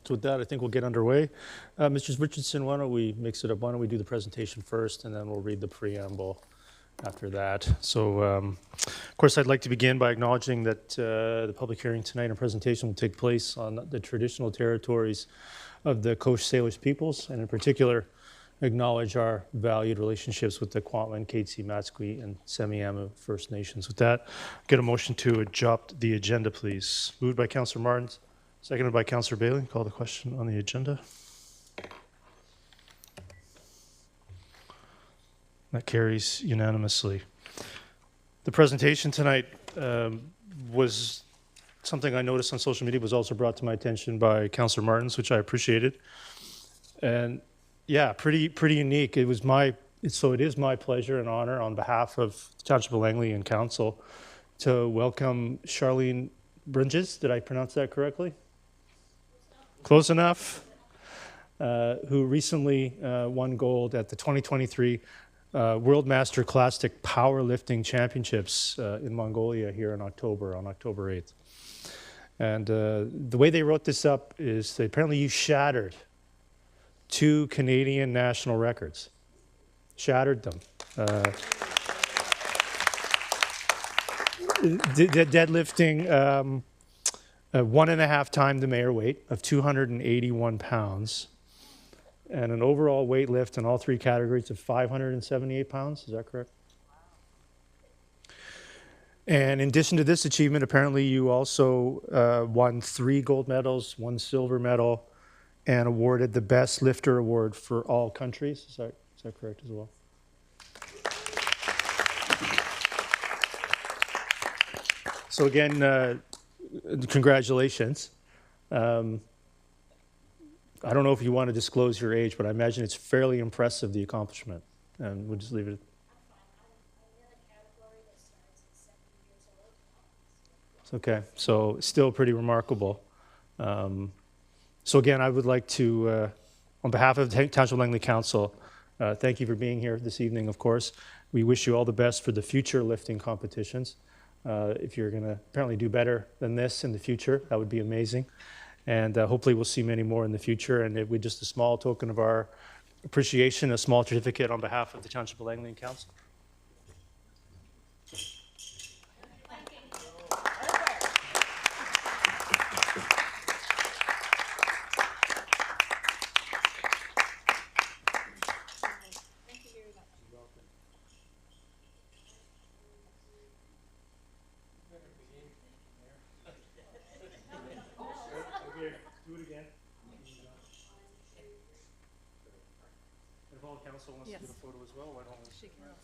So with that, I think we'll get underway. Mr. Richardson, why don't we mix it up? Why don't we do the presentation first, and then we'll read the preamble after that. So, of course, I'd like to begin by acknowledging that the public hearing tonight and presentation will take place on the traditional territories of the Coast Salish peoples, and in particular, acknowledge our valued relationships with the Kwantlen, Katzie, Matsqui, and Semiahmoo First Nations. With that, get a motion to adopt the agenda, please. Moved by Councillor Martins, seconded by Councillor Bailey. Call the question on the agenda. That carries unanimously. The presentation tonight was something I noticed on social media, was also brought to my attention by Councillor Martins, which I appreciated. And yeah, pretty unique. It is my pleasure and honor on behalf of the Township of Langley and Council to welcome Charlene Bringes. Did I pronounce that correctly? Close enough. Who recently won gold at the 2023 World Master Classic Powerlifting Championships in Mongolia here on October 8th. And the way they wrote this up is apparently you shattered 2 Canadian national records. Shattered them. Deadlifting 1.5 times the mayor weight of 281 pounds, and an overall weight lift in all 3 categories of 578 pounds. Is that correct? And in addition to this achievement, apparently you also won 3 gold medals, 1 silver medal, and awarded the Best Lifter Award for all countries. Is that correct as well? So again, congratulations. I don't know if you want to disclose your age, but I imagine it's fairly impressive, the accomplishment. And we'll just leave it. It's okay. So still pretty remarkable. So again, I would like to, on behalf of the Township of Langley Council, thank you for being here this evening, of course. We wish you all the best for the future lifting competitions. If you're going to apparently do better than this in the future, that would be amazing. And hopefully we'll see many more in the future. And it would just a small token of our appreciation, a small certificate on behalf of the Township of Langley Council. Do it again. If all council wants to get a photo as well, why don't we? She can.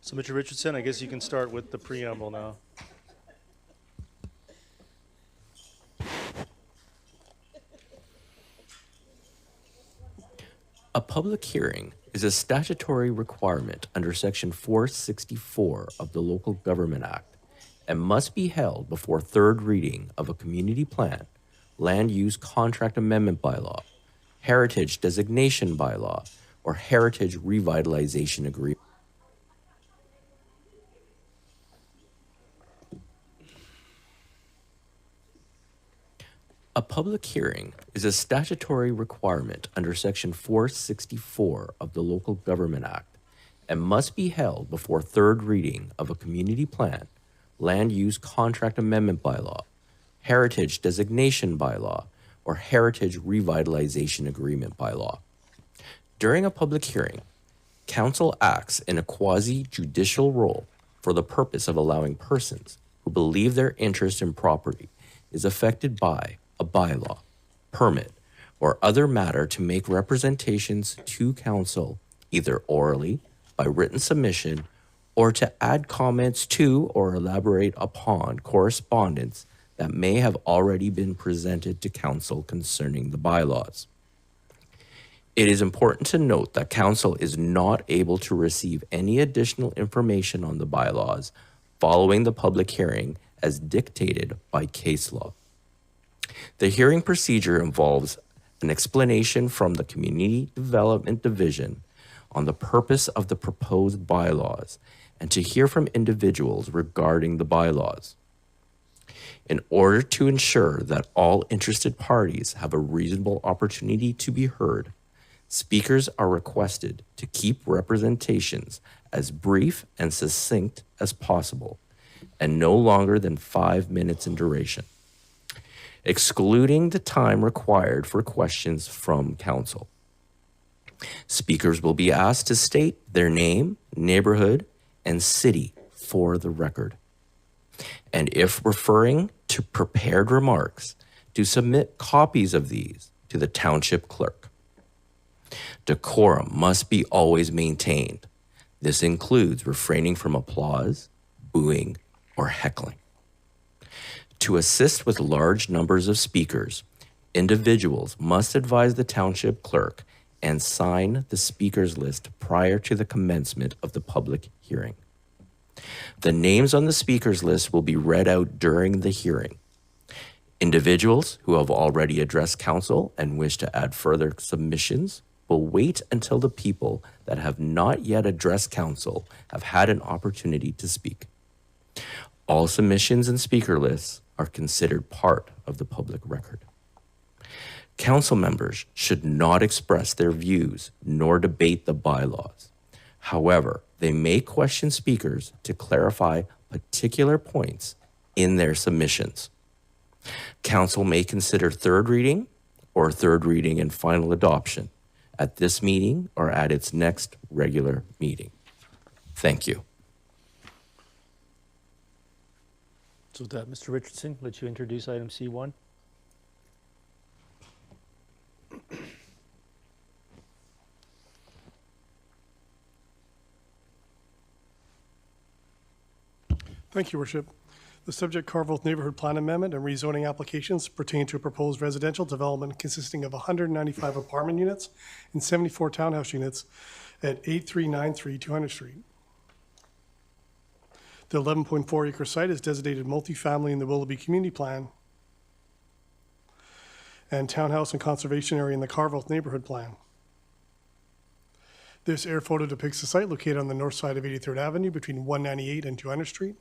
So, Mr. Richardson, I guess you can start with the preamble now. A public hearing is a statutory requirement under Section 464 of the Local Government Act and must be held before third reading of a community plan, land use contract amendment bylaw, heritage designation bylaw, or heritage revitalization agreement. A public hearing is a statutory requirement under Section 464 of the Local Government Act and must be held before third reading of a community plan, land use contract amendment bylaw, heritage designation bylaw, or heritage revitalization agreement bylaw. During a public hearing, council acts in a quasi-judicial role for the purpose of allowing persons who believe their interest in property is affected by a bylaw, permit, or other matter to make representations to council, either orally, by written submission, or to add comments to or elaborate upon correspondence that may have already been presented to council concerning the bylaws. It is important to note that council is not able to receive any additional information on the bylaws following the public hearing as dictated by case law. The hearing procedure involves an explanation from the Community Development Division on the purpose of the proposed bylaws and to hear from individuals regarding the bylaws. In order to ensure that all interested parties have a reasonable opportunity to be heard, speakers are requested to keep representations as brief and succinct as possible and no longer than 5 minutes in duration, excluding the time required for questions from council. Speakers will be asked to state their name, neighborhood, and city for the record. And if referring to prepared remarks, to submit copies of these to the township clerk. Decorum must be always maintained. This includes refraining from applause, booing, or heckling. To assist with large numbers of speakers, individuals must advise the township clerk and sign the speakers list prior to the commencement of the public hearing. The names on the speakers list will be read out during the hearing. Individuals who have already addressed council and wish to add further submissions will wait until the people that have not yet addressed council have had an opportunity to speak. All submissions and speaker lists are considered part of the public record. Council members should not express their views nor debate the bylaws. However, they may question speakers to clarify particular points in their submissions. Council may consider third reading or third reading and final adoption at this meeting or at its next regular meeting. Thank you. So with that, Mr. Richardson, let you introduce item C1. Thank you, Worship. The subject Carville Neighborhood Plan Amendment and rezoning applications pertain to a proposed residential development consisting of 195 apartment units and 74 townhouse units at 8393 200 Street. The 11.4 acre site is designated multifamily in the Willoughby Community Plan and townhouse and conservation area in the Carville Neighborhood Plan. This air photo depicts the site located on the north side of 83rd Avenue between 198 and 200 Street.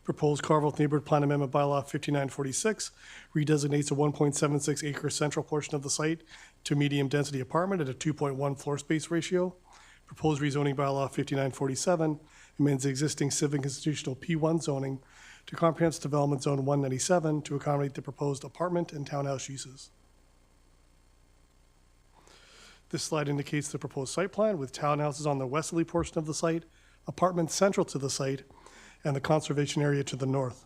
Proposed Carville Neighborhood Plan Amendment Bylaw 5946 redesignates a 1.76 acre central portion of the site to medium density apartment at a 2.1 floor space ratio. Proposed rezoning Bylaw 5947 amends the existing civic institutional P1 zoning to Comprehensive Development Zone 197 to accommodate the proposed apartment and townhouse uses. This slide indicates the proposed site plan with townhouses on the westerly portion of the site, apartments central to the site, and the conservation area to the north.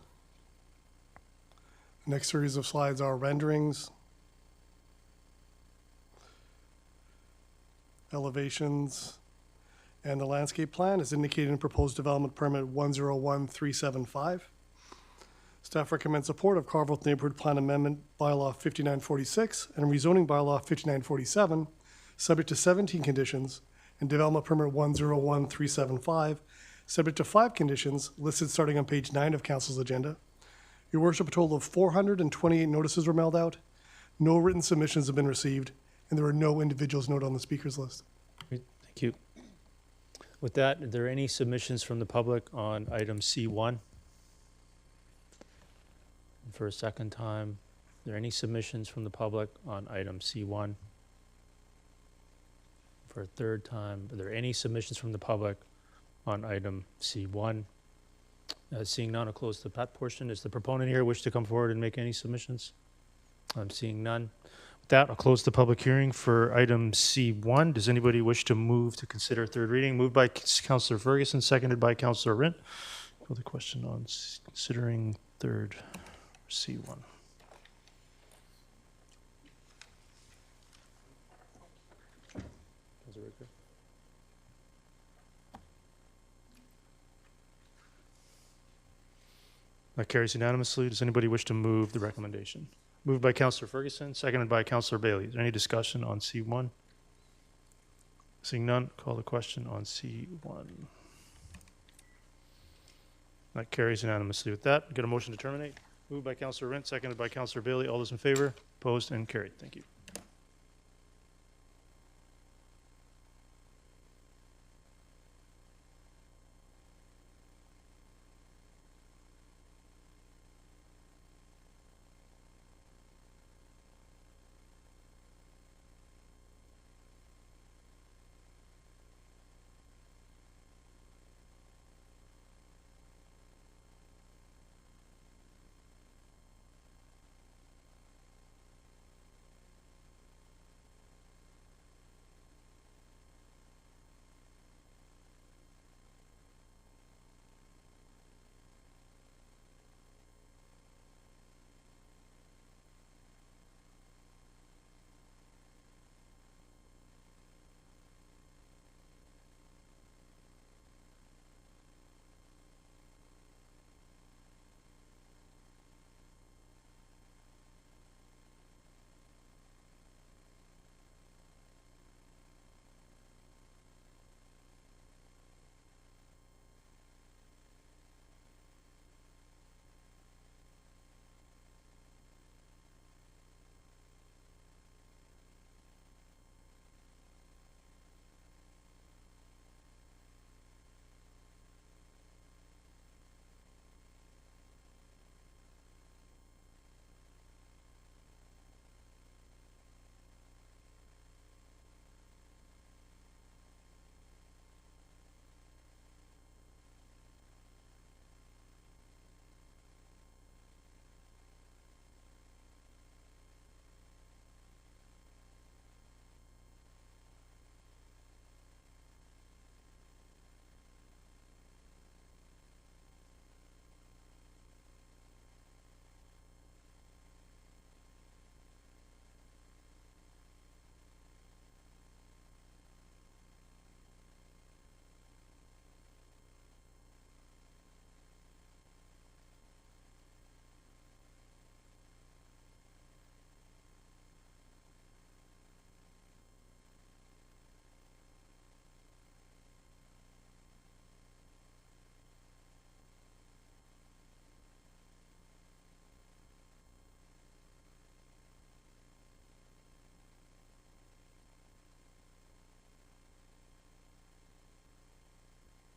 The next series of slides are renderings, elevations, and the landscape plan is indicated in proposed development permit 101375. Staff recommends support of Carville Neighborhood Plan Amendment Bylaw 5946 and rezoning Bylaw 5947, subject to 17 conditions, and development permit 101375, subject to 5 conditions listed starting on page 9 of Council's agenda. Your Worship, a total of 428 notices were mailed out. No written submissions have been received, and there are no individuals noted on the speakers list. Great, thank you. With that, are there any submissions from the public on item C1? And for a second time, are there any submissions from the public on item C1? For a third time, are there any submissions from the public on item C1? Seeing none, I'll close that portion. Does the proponent here wish to come forward and make any submissions? I'm seeing none. With that, I'll close the public hearing for item C1. Does anybody wish to move to consider third reading? Moved by Councillor Ferguson, seconded by Councillor Rint. Call the question on considering third C1. That carries unanimously. Does anybody wish to move the recommendation? Moved by Councillor Ferguson, seconded by Councillor Bailey. Is there any discussion on C1? Seeing none, call the question on C1. That carries unanimously. With that, get a motion to terminate. Moved by Councillor Rint, seconded by Councillor Bailey. All those in favor? Opposed and carried. Thank you.